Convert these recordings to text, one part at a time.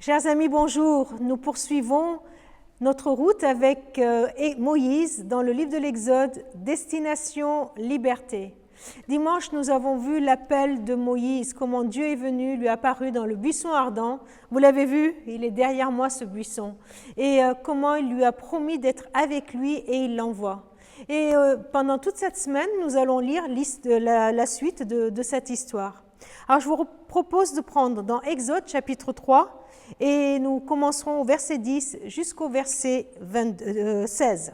Chers amis, bonjour. Nous poursuivons notre route avec Moïse dans le livre de l'Exode, Destination Liberté. Dimanche, nous avons vu l'appel de Moïse, comment Dieu est venu, lui apparu dans le buisson ardent. Vous l'avez vu, il est derrière moi ce buisson. Et comment il lui a promis d'être avec lui et il l'envoie. Et pendant toute cette semaine, nous allons lire la suite de cette histoire. Alors, je vous propose de prendre dans Exode chapitre 3, et nous commencerons au verset 10 jusqu'au verset 16.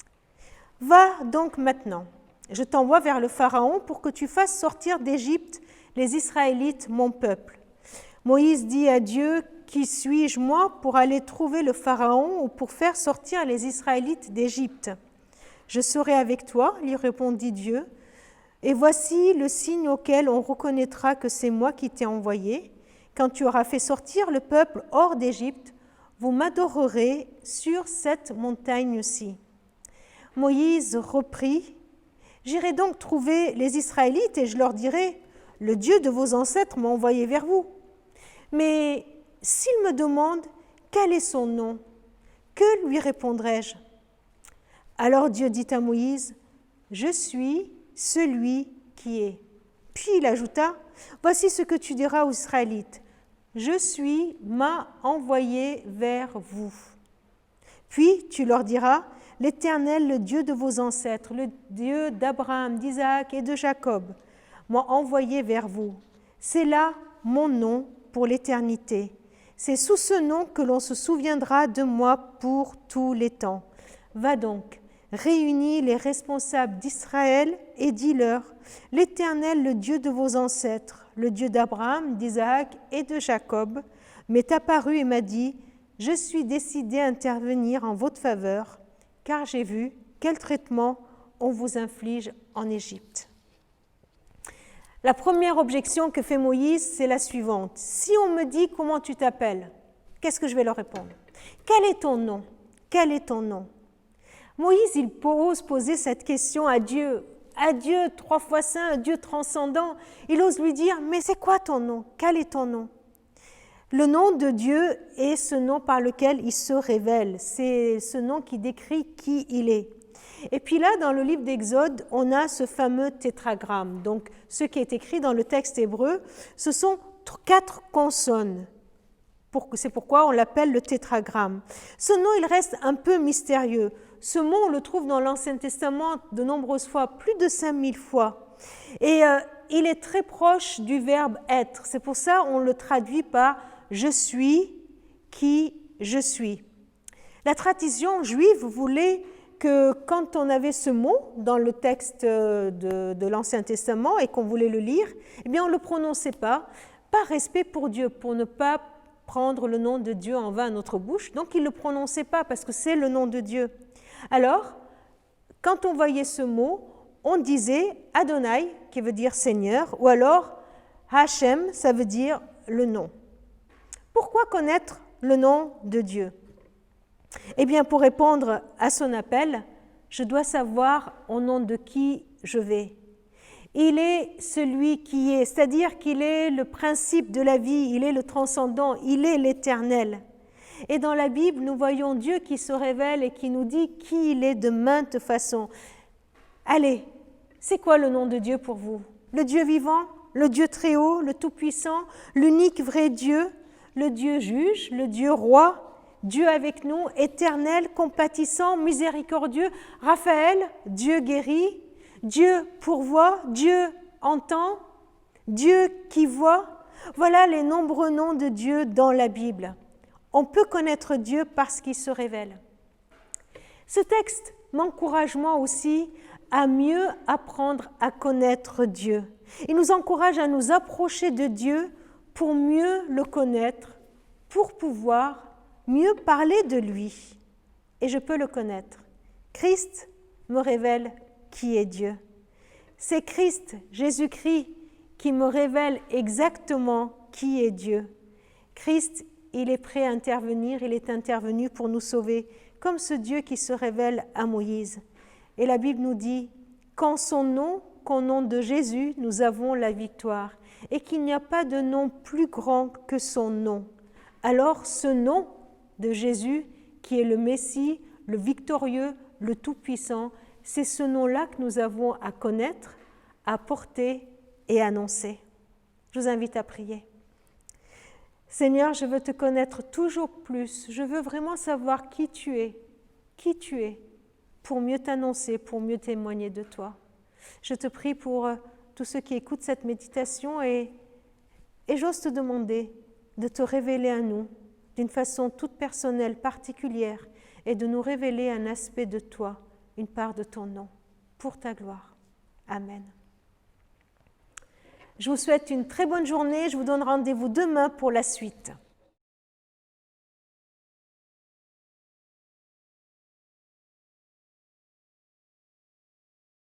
« Va donc maintenant, je t'envoie vers le Pharaon pour que tu fasses sortir d'Égypte les Israélites, mon peuple. » Moïse dit à Dieu, « Qui suis-je moi pour aller trouver le Pharaon ou pour faire sortir les Israélites d'Égypte ?»« Je serai avec toi, lui répondit Dieu, et voici le signe auquel on reconnaîtra que c'est moi qui t'ai envoyé. Quand tu auras fait sortir le peuple hors d'Égypte, vous m'adorerez sur cette montagne-ci. » Moïse reprit, « J'irai donc trouver les Israélites et je leur dirai, « Le Dieu de vos ancêtres m'a envoyé vers vous. » Mais s'ils me demandent, « Quel est son nom ?» Que lui répondrai-je ? Alors Dieu dit à Moïse, « Je suis celui qui est. » Puis il ajouta, « Voici ce que tu diras aux Israélites. Je suis m'a envoyé vers vous. Puis tu leur diras, l'Éternel, le Dieu de vos ancêtres, le Dieu d'Abraham, d'Isaac et de Jacob, m'a envoyé vers vous. C'est là mon nom pour l'éternité. C'est sous ce nom que l'on se souviendra de moi pour tous les temps. Va donc, réunis les responsables d'Israël et dis-leur, l'Éternel, le Dieu de vos ancêtres, le Dieu d'Abraham, d'Isaac et de Jacob, m'est apparu et m'a dit, « Je suis décidé à intervenir en votre faveur, car j'ai vu quel traitement on vous inflige en Égypte. » La première objection que fait Moïse, c'est la suivante. Si on me dit comment tu t'appelles, qu'est-ce que je vais leur répondre ? Quel est ton nom ? Quel est ton nom ? Moïse, il ose poser cette question à Dieu 3 fois saint, un Dieu transcendant. Il ose lui dire, mais c'est quoi ton nom ? Quel est ton nom ? Le nom de Dieu est ce nom par lequel il se révèle. C'est ce nom qui décrit qui il est. Et puis là, dans le livre d'Exode, on a ce fameux tétragramme. Donc, ce qui est écrit dans le texte hébreu, ce sont 4 consonnes. C'est pourquoi on l'appelle le tétragramme. Ce nom, il reste un peu mystérieux. Ce mot, on le trouve dans l'Ancien Testament de nombreuses fois, plus de 5000 fois. Et il est très proche du verbe être. C'est pour ça qu'on le traduit par « je suis qui je suis ». La tradition juive voulait que quand on avait ce mot dans le texte de l'Ancien Testament et qu'on voulait le lire, eh bien on ne le prononçait pas, par respect pour Dieu, pour ne pas prendre le nom de Dieu en vain à notre bouche. Donc ils ne le prononçaient pas parce que c'est le nom de Dieu. Alors, quand on voyait ce mot, on disait Adonai, qui veut dire Seigneur, ou alors Hachem, ça veut dire le nom. Pourquoi connaître le nom de Dieu ? Eh bien, pour répondre à son appel, je dois savoir au nom de qui je vais. Il est celui qui est, c'est-à-dire qu'il est le principe de la vie, il est le transcendant, il est l'éternel. Et dans la Bible, nous voyons Dieu qui se révèle et qui nous dit qui il est de maintes façons. Allez, c'est quoi le nom de Dieu pour vous ? Le Dieu vivant, le Dieu très haut, le tout-puissant, l'unique vrai Dieu, le Dieu juge, le Dieu roi, Dieu avec nous, éternel, compatissant, miséricordieux, Raphaël, Dieu guérit, Dieu pourvoit, Dieu entend, Dieu qui voit. Voilà les nombreux noms de Dieu dans la Bible. On peut connaître Dieu parce qu'il se révèle. Ce texte m'encourage moi aussi à mieux apprendre à connaître Dieu. Il nous encourage à nous approcher de Dieu pour mieux le connaître, pour pouvoir mieux parler de lui. Et je peux le connaître. Christ me révèle qui est Dieu. C'est Christ, Jésus-Christ, qui me révèle exactement qui est Dieu. Christ, il est prêt à intervenir, il est intervenu pour nous sauver, comme ce Dieu qui se révèle à Moïse. Et la Bible nous dit qu'en son nom, qu'au nom de Jésus, nous avons la victoire, et qu'il n'y a pas de nom plus grand que son nom. alors ce nom de Jésus, qui est le Messie, le victorieux, le Tout-Puissant, c'est ce nom-là que nous avons à connaître, à porter et annoncer. Je vous invite à prier. Seigneur, je veux te connaître toujours plus. Je veux vraiment savoir qui tu es, pour mieux t'annoncer, pour mieux témoigner de toi. Je te prie pour tous ceux qui écoutent cette méditation et j'ose te demander de te révéler à nous d'une façon toute personnelle, particulière, et de nous révéler un aspect de toi, une part de ton nom, pour ta gloire. Amen. Je vous souhaite une très bonne journée. Je vous donne rendez-vous demain pour la suite.